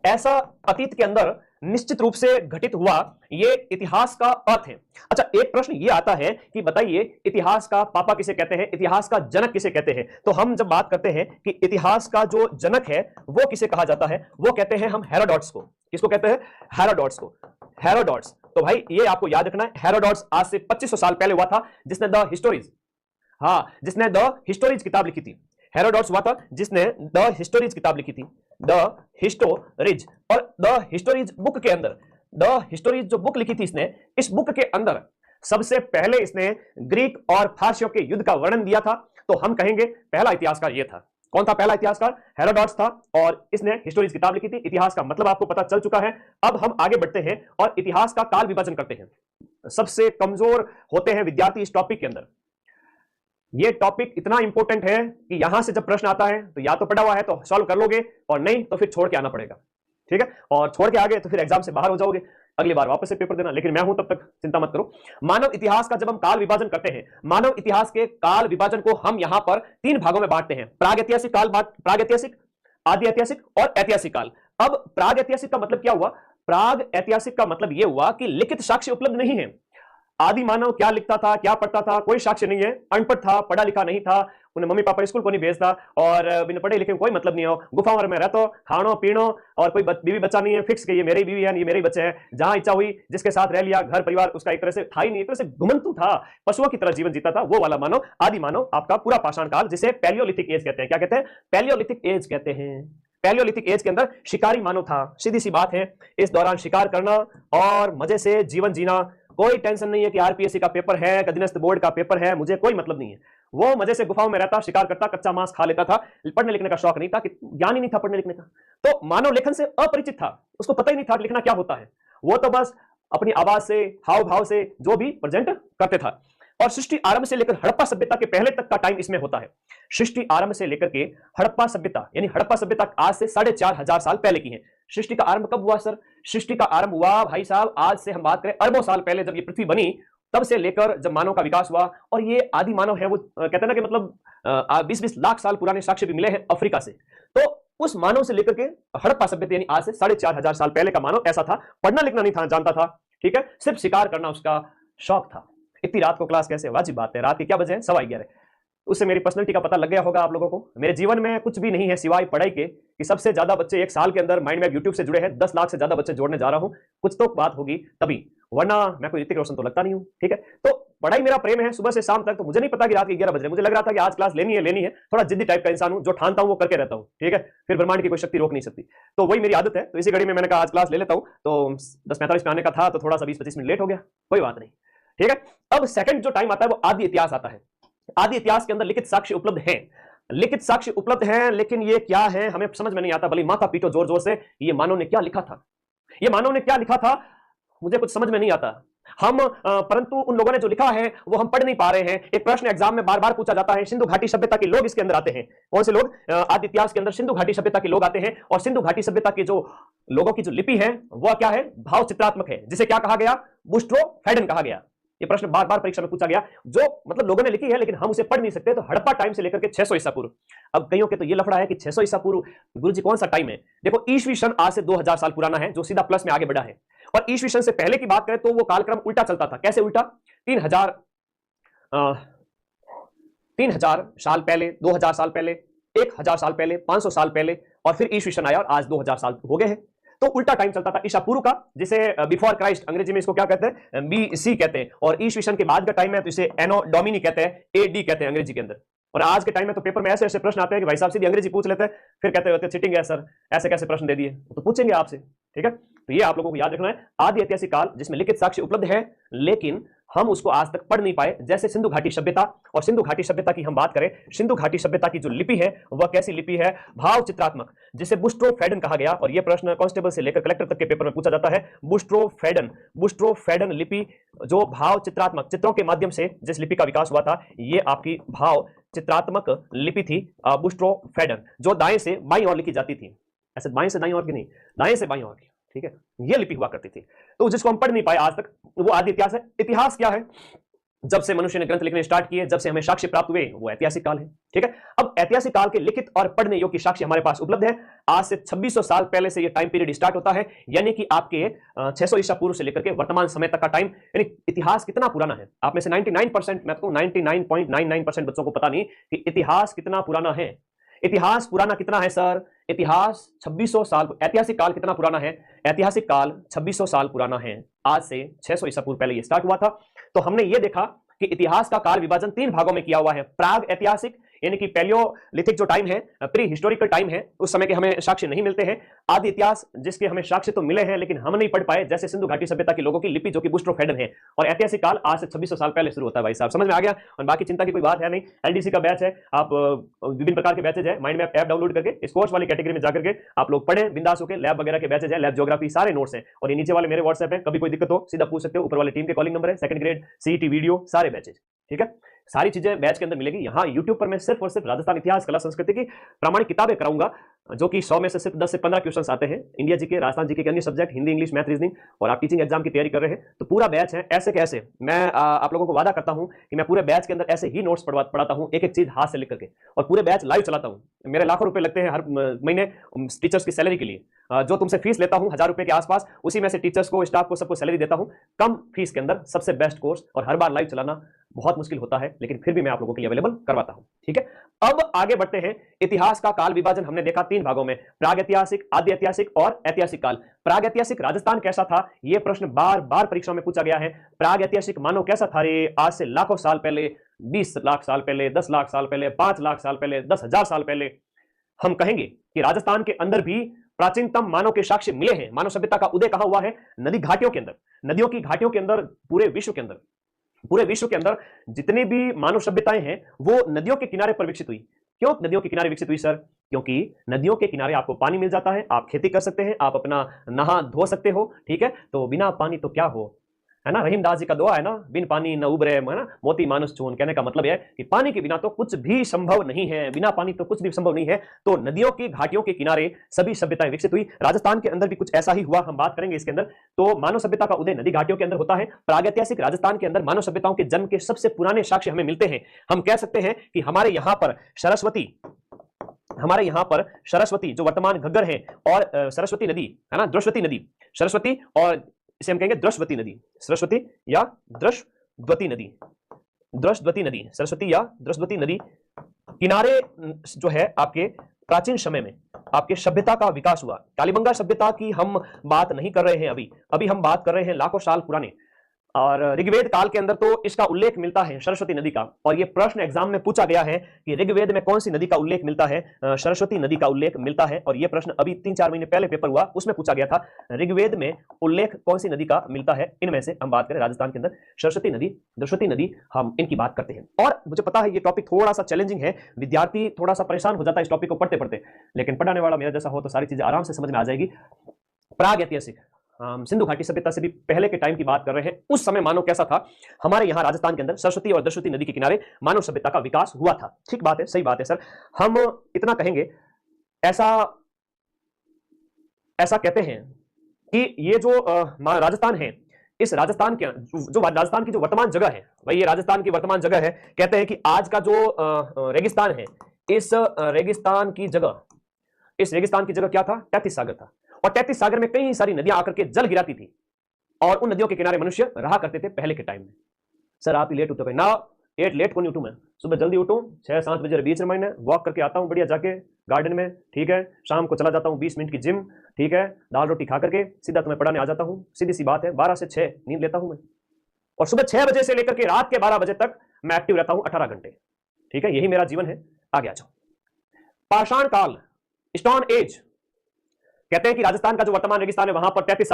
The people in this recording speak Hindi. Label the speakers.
Speaker 1: ऐसा अतीत के अंदर निश्चित रूप से घटित हुआ, ये इतिहास का अर्थ है। अच्छा, एक प्रश्न ये आता है कि बताइए इतिहास का पापा किसे कहते हैं, इतिहास का जनक किसे कहते हैं? तो हम जब बात करते हैं कि इतिहास का जो जनक है वो किसे कहा जाता है, वो कहते हैं हम हेरोडोटस को। किसको कहते हैं? हेरोडोटस को। हेरोडोटस, तो भाई ये आपको याद रखना है, हेरोडोटस आज से 2500 साल पहले हुआ था, जिसने द हिस्टोरीज, हाँ, जिसने द हिस्टोरीज किताब लिखी थी। हेरोडोटस हुआ था जिसने द हिस्टोरीज किताब लिखी थी, द हिस्टोरीज। और द हिस्टोरीज बुक के अंदर, द हिस्टोरीज जो बुक लिखी थी इसने, इस बुक के अंदर सबसे पहले इसने ग्रीक और फारसियों के युद्ध का वर्णन दिया था। तो हम कहेंगे पहला इतिहासकार ये था। कौन था पहला इतिहासकार? हेरोडोटस था, और इसने हिस्टोरीज किताब लिखी थी। इतिहास का मतलब आपको पता चल चुका है। अब हम आगे बढ़ते हैं और इतिहास का काल विभाजन करते हैं। सबसे कमजोर होते हैं विद्यार्थी इस टॉपिक के अंदर। ये टॉपिक इतना इंपॉर्टेंट है कि यहां से जब प्रश्न आता है तो या तो पढ़ा हुआ है तो सॉल्व कर लोगे, और नहीं तो फिर छोड़ के आना पड़ेगा, ठीक है? और छोड़ के आ गए तो फिर एग्जाम से बाहर हो जाओगे, अगली बार वापस से पेपर देना। लेकिन मैं हूं तब तक, चिंता मत करो। मानव इतिहास का जब हम काल विभाजन करते हैं, मानव इतिहास के काल विभाजन को हम यहां पर 3 भागों में बांटते हैं। प्रागैतिहासिक काल, प्राग ऐतिहासिक, आदि ऐतिहासिक और ऐतिहासिक काल। अब प्राग ऐतिहासिक का मतलब क्या हुआ? प्राग ऐतिहासिक का मतलब यह हुआ कि लिखित साक्ष्य उपलब्ध नहीं है। आदि मानव क्या लिखता था, क्या पढ़ता था, कोई साक्ष्य नहीं है। अनपढ़ था, पढ़ा लिखा नहीं था, उन्हें मम्मी पापा स्कूल को नहीं भेजता, और बिना पढ़े लिखे कोई मतलब नहीं हो, गुफाओं में रहते, खानो पीनो, और कोई बीवी बच्चा नहीं है फिक्स कि ये मेरी बीवी है, ये मेरे बच्चे हैं। जहां इच्छा हुई जिसके साथ रह लिया, घर परिवार उसका एक तरह से था ही नहीं, एक तरह से घुमंतु था, पशुओं की तरह जीवन जीता था, वो वाला मानव, आदि मानव, आपका पूरा पाषाण काल, जिसे पैलियोलिथिक एज कहते हैं। क्या कहते हैं? पैलियोलिथिक एज कहते हैं। पैलियोलिथिक एज के अंदर शिकारी मानव था। सीधी सी बात है, इस दौरान शिकार करना और मजे से जीवन जीना, कोई टेंशन नहीं है कि आरपीएससी का पेपर है, अधीनस्थ बोर्ड का पेपर है, मुझे कोई मतलब नहीं है। वो मजे से गुफाओं में रहता, शिकार करता, कच्चा मांस खा लेता था, पढ़ने लिखने का शौक नहीं था, ज्ञान ही नहीं था पढ़ने लिखने का। तो मानव लेखन से अपरिचित था, उसको पता ही नहीं था लिखना क्या होता है। वो तो बस अपनी आवाज से, हाव भाव से जो भी प्रेजेंट करते था। और सृष्टि आरंभ से लेकर हड़प्पा सभ्यता के पहले तक का टाइम इसमें होता है। सृष्टि आरंभ से लेकर के हड़प्पा सभ्यता, यानी हड़प्पा सभ्यता आज से 4500 साल पहले की है। सृष्टि का आरंभ कब हुआ सर? सृष्टि का आरंभ हुआ भाई साहब, आज से हम बात करें अरबों साल पहले, जब ये पृथ्वी बनी, तब से लेकर जब मानव का विकास हुआ। और ये आदि मानव है, वो कहते हैं ना कि मतलब 20-20 लाख साल पुराने साक्ष्य भी मिले हैं अफ्रीका से। तो उस मानव से लेकर के हड़प्पा सभ्यता, यानी आज से 4500 साल पहले का मानव ऐसा था, पढ़ना लिखना नहीं था, जानता था, ठीक है, सिर्फ शिकार करना उसका शौक था। इतनी रात को क्लास कैसे? वाजिब बात है, रात के क्या बजे हैं? 11:15। उससे मेरी पर्सनैलिटी का पता लग गया होगा आप लोगों को। मेरे जीवन में कुछ भी नहीं है सिवाय पढ़ाई के, कि सबसे ज्यादा बच्चे एक साल के अंदर माइंड मैप यूट्यूब से जुड़े हैं, 10 लाख से ज्यादा बच्चे जोड़ने जा रहा हूं। कुछ तो बात होगी तभी, वरना मैं कोई ऋतिक रोशन तो लगता नहीं हूं, ठीक है? तो पढ़ाई मेरा प्रेम है सुबह से शाम तक। तो मुझे नहीं पता कि रात के 11 बज रहे, मुझे लग रहा था कि आज क्लास लेनी है। थोड़ा जिद्दी टाइप का इंसान हूं, जो ठानता हूं वो करके रहता हूं, ठीक है? फिर ब्रह्मांड की कोई शक्ति रोक नहीं सकती, तो वही मेरी आदत है। तो इसी घड़ी में मैंने कहा आज क्लास ले लेता हूं। तो 10:45 में आने का था, तो थोड़ा सा 20-25 मिनट लेट हो गया, कोई बात नहीं, ठीक है? अब सेकंड जो टाइम आता है वो आदि इतिहास आता है। आदि इतिहास के अंदर लिखित साक्ष्य उपलब्ध हैं, लिखित साक्ष्य उपलब्ध हैं, लेकिन ये क्या है हमें समझ में नहीं आता। भले माथा पीटो जोर जोर से, ये मानव ने क्या लिखा था, ये मानव ने क्या लिखा था, मुझे कुछ समझ में नहीं आता। हम परंतु उन लोगों ने जो लिखा है वो हम पढ़ नहीं पा रहे हैं। एक प्रश्न एग्जाम में बार बार पूछा जाता है, सिंधु घाटी सभ्यता के लोग इसके अंदर आते हैं। कौन से लोग? आदि इतिहास के अंदर सिंधु घाटी सभ्यता के लोग आते हैं। और सिंधु घाटी सभ्यता के जो लोगों की जो लिपि है वह क्या है? भाव चित्रात्मक है, जिसे क्या कहा गया? बुस्ट्रोफेडन कहा गया। ये प्रश्न बार बार परीक्षा में पूछा गया, जो मतलब लोगों ने लिखी है लेकिन हम उसे पढ़ नहीं सकते। तो हड़प्पा टाइम से लेकर के 600 ईसा पूर्व। अब कईयों के तो ये लफड़ा है कि 600 ईसा पूर्व गुरुजी कौन सा टाइम है? देखो, ईस्वी सन आज से 2000 साल पुराना है, जो सीधा प्लस में आगे बढ़ा है। और ईस्वी सन से पहले की बात करें तो वो कालक्रम उल्टा चलता था। कैसे उल्टा? 3000 साल पहले, 2000 साल पहले, 1000 साल पहले, 500 साल पहले, और फिर ईस्वी सन आया और आज 2000 साल हो गए हैं। तो उल्टा टाइम चलता था ईसा पूर्व का, जिसे बिफोर क्राइस्ट, अंग्रेजी में इसको क्या कहते हैं? BC कहते हैं। और ईस्वी सन के बाद का टाइम है तो इसे एनो डोमिनी कहते हैं, AD कहते हैं अंग्रेजी के अंदर। और आज के टाइम में तो पेपर में ऐसे ऐसे प्रश्न आते हैं कि भाई साहब सीधी अंग्रेजी पूछ लेते हैं, फिर कहते होते चीटिंग है सर, ऐसे कैसे प्रश्न दे दिए, तो पूछेंगे आपसे, ठीक है? तो ये आप लोगों को याद रखना है, आदि ऐतिहासिक काल जिसमें लिखित साक्ष्य उपलब्ध है, लेकिन हम उसको आज तक पढ़ नहीं पाए। जैसे सिंधु घाटी सभ्यता, और सिंधु घाटी सभ्यता की हम बात करें, सिंधु घाटी सभ्यता की जो लिपि है वह कैसी लिपि है? भाव चित्रात्मक, जिसे बुस्ट्रोफेडन कहा गया। और यह प्रश्न कांस्टेबल से लेकर कलेक्टर तक के पेपर में पूछा जाता है। बुस्ट्रोफेडन लिपि, जो भाव चित्रात्मक, चित्रों के माध्यम से जिस लिपि का विकास हुआ था, ये आपकी भाव चित्रात्मक लिपि थी, बुस्ट्रोफेडन, जो दाएं से बाईं ओर लिखी जाती थी। ऐसे बाएं से दाईं ओर की नहीं, दाएं से बाईं ओर की, ठीक है? ये लिपि हुआ करती थी। तो जिसको हम पढ़ नहीं पाए आज तक, वो आदि इतिहास है। इतिहास क्या है? जब से मनुष्य ने ग्रंथ लिखने स्टार्ट किए, जब से हमें साक्ष्य प्राप्त हुए, वो ऐतिहासिक काल है। ठीक है, अब ऐतिहासिक काल के लिखित और पढ़ने योग्य साक्ष्य हमारे पास उपलब्ध है। आज से 2600 साल पहले से ये टाइम पीरियड स्टार्ट होता है, यानी कि आपके 600 ईसा पूर्व से लेकर के वर्तमान समय तक का टाइम, यानी इतिहास कितना पुराना है। आप में से 99%, मैं कहूं 99.99% बच्चों को पता नहीं कि इतिहास कितना पुराना है। इतिहास पुराना कितना है सर? इतिहास 2600 साल। ऐतिहासिक काल कितना पुराना है? ऐतिहासिक काल 2600 साल पुराना है। आज से 600 ईसा पूर्व पहले ये स्टार्ट हुआ था। तो हमने ये देखा कि इतिहास का काल विभाजन 3 भागों में किया हुआ है। प्राग ऐतिहासिक, यानी कि पैलियोलिथिक जो टाइम है, प्री हिस्टोरिकल टाइम है, उस समय के हमें साक्ष्य नहीं मिलते हैं। आदि इतिहास, जिसके हमें साक्ष्य तो मिले हैं लेकिन हम नहीं पढ़ पाए, जैसे सिंधु घाटी सभ्यता के लोगों की लिपि जो कि बुस्ट्रोफेडन है। और ऐतिहासिक काल आज से 2600 साल पहले शुरू होता है। भाई साहब समझ में आ गया? और बाकी चिंता की कोई बात है नहीं। एलडीसी का बैच है, आप विभिन्न प्रकार के बैचेज है, माइंड मैप ऐप डाउनलोड करके इस कोर्स वाली कैटेगरी में जाकर के आप लोग पढ़ें बिंदास होकर। लैब वगैरह के बैचेज है, लैब ज्योग्राफी सारे नोट्स हैं, और ये नीचे वाले मेरे व्हाट्सएप है। कभी कोई दिक्कत हो सीधा पूछ सकते हो, ऊपर वाले टीम के कॉलिंग नंबर है, सेकंड ग्रेड सीईटी वीडियो सारे बैचेज। ठीक है, सारी चीजें बैच के अंदर मिलेगी। यहाँ यूट्यूब पर मैं सिर्फ और सिर्फ राजस्थान इतिहास कला संस्कृति की प्रामाणिक किताबें कराऊंगा, जो कि 100 में से सिर्फ 10 से 15 क्वेश्चंस आते हैं। इंडिया जी के, राजस्थान जी के अन्य subject, Hindi, English, math, reasoning, और आप टीचिंग एग्जाम की तैयारी कर रहे हैं तो पूरा बैच है। ऐसे कैसे मैं आप लोगों को वादा करता हूं कि मैं पूरे बैच के अंदर ऐसे ही नोट्स पढ़ाता हूं, एक एक चीज हाथ से लिख करके, और पूरे बैच लाइव चलाता हूं। मेरे लाखों रुपए लगते हैं हर महीने टीचर्स की सैलरी के लिए। जो तुमसे फीस लेता हूं 1000 रुपए के आसपास, उसी में से टीचर्स को, स्टाफ को, सबको सैलरी देता हूं कम फीस के अंदर, सबसे बेस्ट कोर्स। और हर बार लाइव चलाना बहुत मुश्किल होता है, लेकिन फिर भी मैं आप लोगों के लिए अवेलेबल करवाता हूं। ठीक है, अब आगे बढ़ते हैं। इतिहास का काल विभाजन हमने देखा 3 भागों में, प्राग ऐतिहासिक, आदि ऐतिहासिक और ऐतिहासिक काल। प्राग ऐतिहासिक राजस्थान कैसा था, यह प्रश्न बार बार परीक्षा में पूछा गया है। प्राग ऐतिहासिक मानव कैसा था रे? आज से लाखों साल पहले, 20 लाख साल पहले, 10 लाख साल पहले, 5 लाख साल पहले, 10,000 साल पहले। हम कहेंगे कि राजस्थान के अंदर भी प्राचीनतम मानव के साक्ष्य मिले हैं। मानव सभ्यता का उदय कहां हुआ है? नदी घाटियों के अंदर, नदियों की घाटियों के अंदर। पूरे विश्व के अंदर जितनी भी मानव सभ्यताएं हैं वो नदियों के किनारे पर विकसित हुई। क्यों नदियों के किनारे विकसित हुई सर? क्योंकि नदियों के किनारे आपको पानी मिल जाता है, आप खेती कर सकते हैं, आप अपना नहा धो सकते हो। ठीक है, तो बिना पानी तो क्या हो, है ना? रहीमदास जी का दुआ है ना, बिन पानी न उबरे, है ना, मोती मानुष चून। कहने का मतलब है कि पानी के बिना तो कुछ भी संभव नहीं है, बिना पानी तो कुछ भी संभव नहीं है। तो नदियों की घाटियों के किनारे सभी सभ्यताएं विकसित हुई। राजस्थान के अंदर भी कुछ ऐसा ही हुआ, हम बात करेंगे इसके अंदर। तो मानव सभ्यता का उदय नदी घाटियों के अंदर होता है। प्रागैतिहासिक राजस्थान के अंदर मानव सभ्यताओं के जन्म के सबसे पुराने साक्ष्य हमें मिलते हैं। हम कह सकते हैं कि हमारे यहाँ पर सरस्वती जो वर्तमान घग्गर है, और सरस्वती नदी है ना, द्रश्वती नदी, सरस्वती, और इसे हम कहेंगे द्रश्वती नदी, सरस्वती या द्रश्वती नदी, सरस्वती या द्रश्वती नदी किनारे जो है आपके प्राचीन समय में आपके सभ्यता का विकास हुआ। कालीबंगा सभ्यता की हम बात नहीं कर रहे हैं अभी हम बात कर रहे हैं लाखों साल पुराने। और ऋग्वेद काल के अंदर तो इसका उल्लेख मिलता है सरस्वती नदी का, और यह प्रश्न एग्जाम में पूछा गया है कि ऋग्वेद में कौन सी नदी का उल्लेख मिलता है? सरस्वती नदी का उल्लेख मिलता है। और यह प्रश्न अभी 3-4 महीने पहले पेपर हुआ, उसमें पूछा गया था ऋग्वेद में उल्लेख कौन सी नदी का मिलता है। इनमें से हम बात करें राजस्थान के अंदर सरस्वती नदी, द्रश्वती नदी, हम इनकी बात करते हैं। और मुझे पता है ये टॉपिक थोड़ा सा चैलेंजिंग है, विद्यार्थी थोड़ा सा परेशान हो जाता है इस टॉपिक को पढ़ते पढ़ते, लेकिन पढ़ाने वाला मेरा जैसा हो तो सारी चीजें आराम से समझ में आ जाएगी। प्राग ऐतिहासिक, सिंधु घाटी सभ्यता से भी पहले के टाइम की बात कर रहे हैं। उस समय मानव कैसा था? हमारे यहाँ राजस्थान के अंदर सरस्वती और द्रश्वती नदी के किनारे मानव सभ्यता का विकास हुआ था। ठीक बात है, सही बात है सर। हम इतना कहेंगे, ऐसा कहते हैं कि ये जो राजस्थान है, इस राजस्थान के राजस्थान की जो वर्तमान जगह है, भाई ये राजस्थान की वर्तमान जगह है। कहते हैं कि आज का जो रेगिस्तान है, इस रेगिस्तान की जगह क्या था? 33 सागर था। और 33 सागर में कई सारी नदियां आकर के जल गिराती थी, और उन नदियों के किनारे मनुष्य रहा करते थे पहले के टाइम में। सर आप ही लेट उठो ना, लेट को नहीं उठूं मैं, सुबह जल्दी उठूं, 6-7 बजे बीच में मैंने वॉक करके आता हूं बढ़िया जाके गार्डन में। ठीक है, शाम को चला जाता हूं 20 मिनट की जिम। ठीक है, दाल रोटी खा करके सीधा तुम्हें पढ़ाने आ जाता हूं। सीधी सी बात है, 12 से 6 नींद लेता हूं मैं, और सुबह 6 बजे से लेकर के रात के 12 बजे तक मैं एक्टिव रहता हूं 18 घंटे। ठीक है, यही मेरा जीवन है। आगे आ जाओ। पाषाण काल, स्टोन एज, कहते हैं कि राजस्थान का जो वर्तमान रेगिस्तान है वहां पर 33